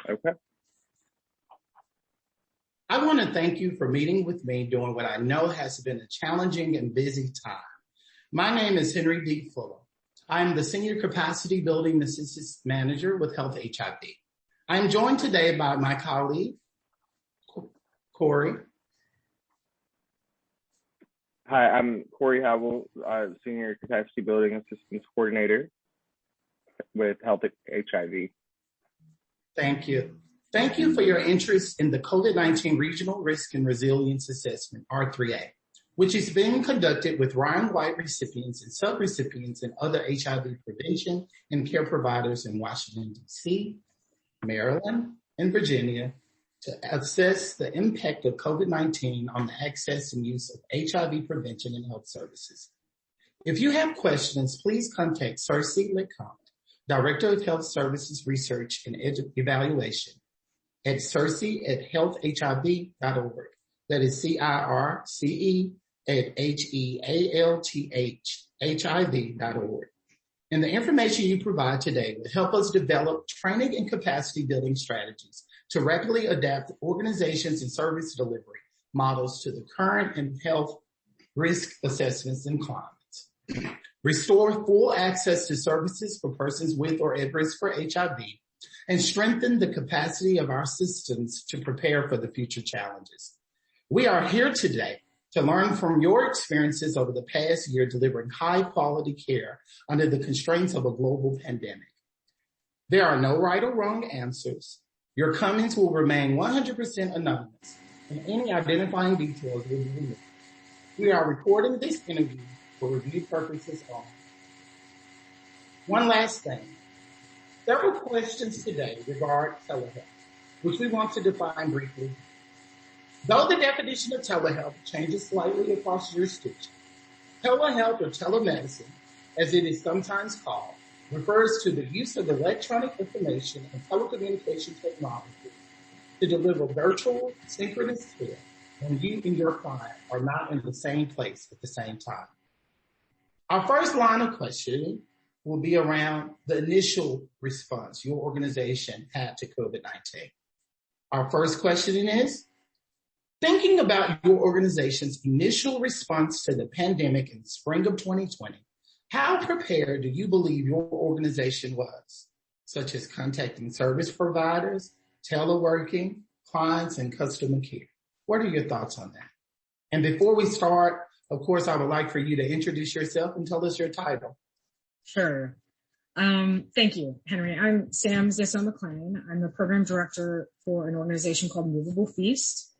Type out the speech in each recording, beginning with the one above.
Okay. I want to thank you for meeting with me during what I know has been a challenging and busy time. My name is Henry D. Fuller. I am the Senior Capacity Building Assistance Manager with Health HIV. I am joined today by my colleague, Corey. Hi, I'm Corey Howell, Senior Capacity Building Assistance Coordinator with Health HIV. Thank you. Thank you for your interest in the COVID-19 Regional Risk and Resilience Assessment, R3A, which is being conducted with Ryan White recipients and sub-recipients and other HIV prevention and care providers in Washington, D.C., Maryland, and Virginia to assess the impact of COVID-19 on the access and use of HIV prevention and health services. If you have questions, please contact Circe Lecomte, Director of Health Services Research and Evaluation at circe@healthhiv.org. That is CIRCE@HEALTHHIV.org. And the information you provide today will help us develop training and capacity building strategies to rapidly adapt organizations and service delivery models to the current and health risk assessments and climates. Restore full access to services for persons with or at risk for HIV, and strengthen the capacity of our systems to prepare for the future challenges. We are here today to learn from your experiences over the past year delivering high quality care under the constraints of a global pandemic. There are no right or wrong answers. Your comments will remain 100% anonymous, and any identifying details will be removed. We are recording this interview for review purposes only. One last thing. Several questions today regard telehealth, which we want to define briefly. Though the definition of telehealth changes slightly across jurisdictions, telehealth or telemedicine, as it is sometimes called, refers to the use of electronic information and telecommunication technology to deliver virtual synchronous care when you and your client are not in the same place at the same time. Our first line of questioning will be around the initial response your organization had to COVID-19. Our first question is, thinking about your organization's initial response to the pandemic in the spring of 2020, how prepared do you believe your organization was, such as contacting service providers, teleworking, clients, and customer care? What are your thoughts on that? And before we start, of course, I would like for you to introduce yourself and tell us your title. Sure. Thank you, Henry. I'm Sam Zissou-McLean. I'm the program director for an organization called Movable Feast,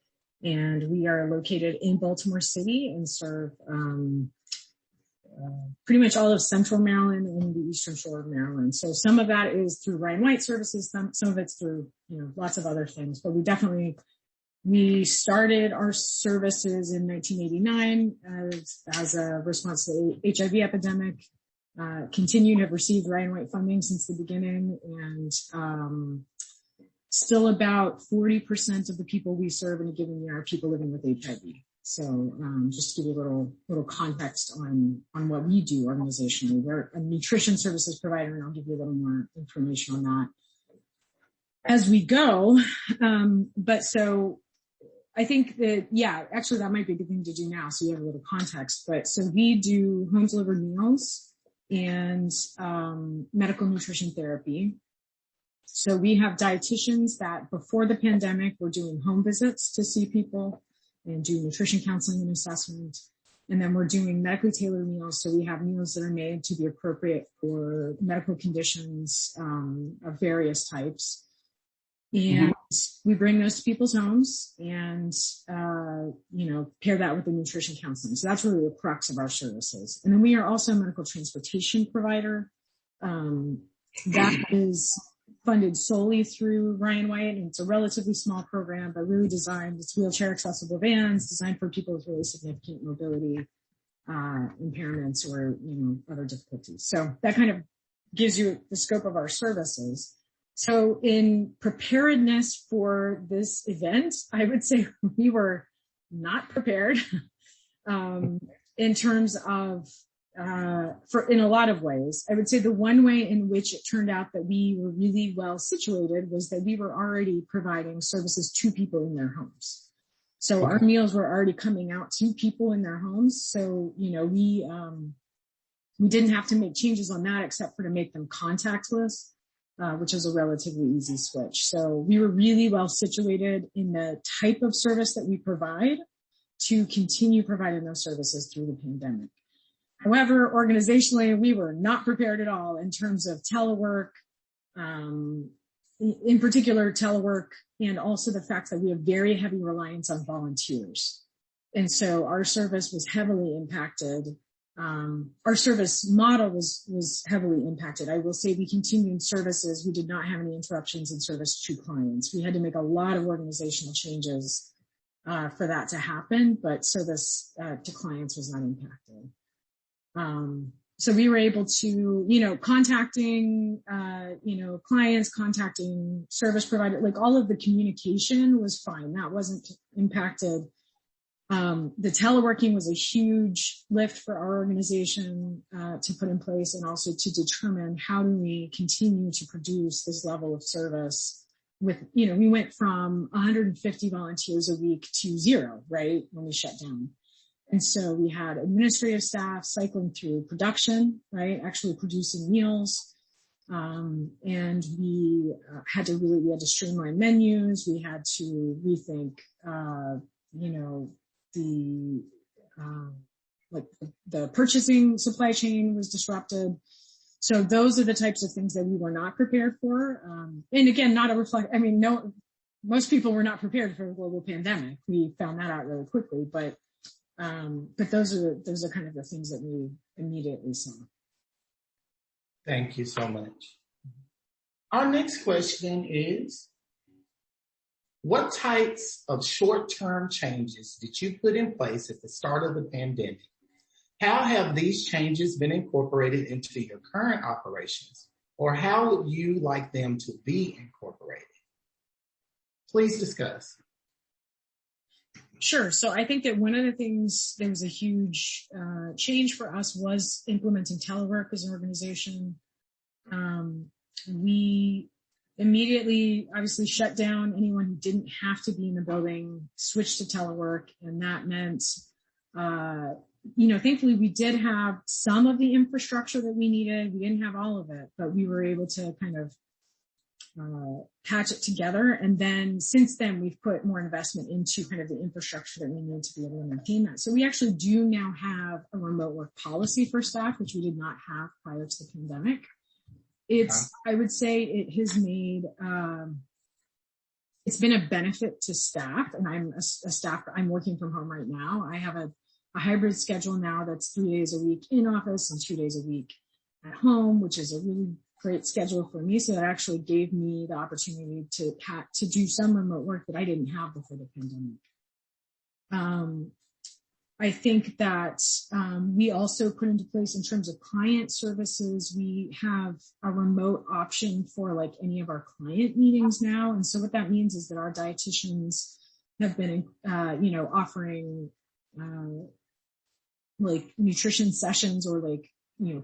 and we are located in Baltimore City and serve pretty much all of Central Maryland and the Eastern Shore of Maryland. So some of that is through Ryan White services, some of it's through lots of other things. But we started our services in 1989 as a response to the HIV epidemic. Continue to have received Ryan White funding since the beginning, and still about 40% of the people we serve in a given year are people living with HIV. So just to give you a little context on what we do organizationally. We're a nutrition services provider, and I'll give you a little more information on that as we go. But so I think that, actually that might be a good thing to do now so you have a little context. But so we do home delivered meals and medical nutrition therapy. So we have dietitians that before the pandemic were doing home visits to see people and do nutrition counseling and assessment. And then we're doing medically tailored meals. So we have meals that are made to be appropriate for medical conditions of various types. And we bring those to people's homes and, pair that with the nutrition counseling. So that's really the crux of our services. And then we are also a medical transportation provider. That is funded solely through Ryan White, and it's a relatively small program, but really designed, it's wheelchair accessible vans designed for people with really significant mobility impairments or, other difficulties. So that kind of gives you the scope of our services. So in preparedness for this event, I would say we were not prepared in terms of in a lot of ways. I would say the one way in which it turned out that we were really well situated was that we were already providing services to people in their homes. So our meals were already coming out to people in their homes. So, we didn't have to make changes on that except for to make them contactless, which is a relatively easy switch. So we were really well situated in the type of service that we provide to continue providing those services through the pandemic. However, organizationally, we were not prepared at all in terms of telework, in particular telework, and also the fact that we have very heavy reliance on volunteers. And so our service was heavily impacted. Our service model was heavily impacted. I will say we continued services. We did not have any interruptions in service to clients. We had to make a lot of organizational changes for that to happen, but service to clients was not impacted. So we were able to, contacting, clients, contacting service provider, like all of the communication was fine. That wasn't impacted. The teleworking was a huge lift for our organization, to put in place, and also to determine how do we continue to produce this level of service with, we went from 150 volunteers a week to 0, right, when we shut down. And so we had administrative staff cycling through production, right, actually producing meals. And we had to streamline menus. We had to rethink, the purchasing supply chain was disrupted. So those are the types of things that we were not prepared for. And again, most people were not prepared for a global pandemic. We found that out really quickly, but those are kind of the things that we immediately saw. Thank you so much. Our next question is, what types of short-term changes did you put in place at the start of the pandemic? How have these changes been incorporated into your current operations, or how would you like them to be incorporated? Please discuss. Sure. So I think that one of the things that was a huge change for us was implementing telework as an organization. We immediately obviously shut down anyone who didn't have to be in the building, switched to telework, and that meant, thankfully we did have some of the infrastructure that we needed. We didn't have all of it, but we were able to kind of patch it together. And then since then, we've put more investment into kind of the infrastructure that we need to be able to maintain that. So we actually do now have a remote work policy for staff, which we did not have prior to the pandemic. I would say it has made, it's been a benefit to staff, and I'm working from home right now. I have a hybrid schedule now that's 3 days a week in office and 2 days a week at home, which is a really great schedule for me. So that actually gave me the opportunity to do some remote work that I didn't have before the pandemic. I think that we also put into place, in terms of client services, we have a remote option for like any of our client meetings now. And so what that means is that our dietitians have been, offering like nutrition sessions or like,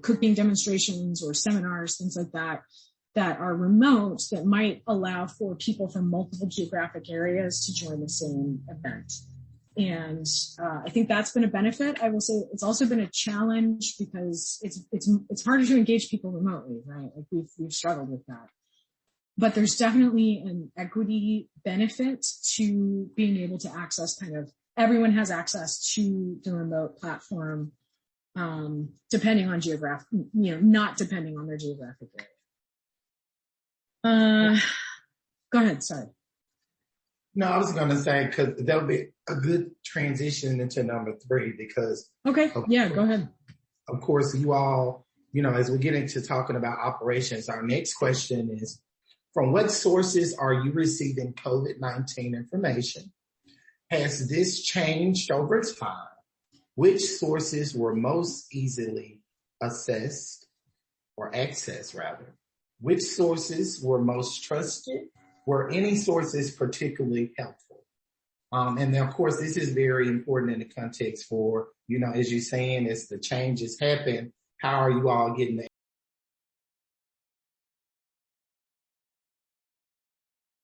cooking demonstrations or seminars, things like that, that are remote, that might allow for people from multiple geographic areas to join the same event. And I think that's been a benefit. I will say it's also been a challenge because it's harder to engage people remotely, right? Like we've struggled with that. But there's definitely an equity benefit to being able to access everyone has access to the remote platform, depending on not depending on their geographic area. Go ahead, sorry. No, I was going to say, because that'll be a good transition into number 3, because. Okay, yeah, go ahead. Of course, you all, as we get into talking about operations, our next question is, from what sources are you receiving COVID-19 information? Has this changed over time? Which sources were most easily accessed? Which sources were most trusted? Were any sources particularly helpful? And then of course, this is very important in the context for, as you're saying, as the changes happen, how are you all getting the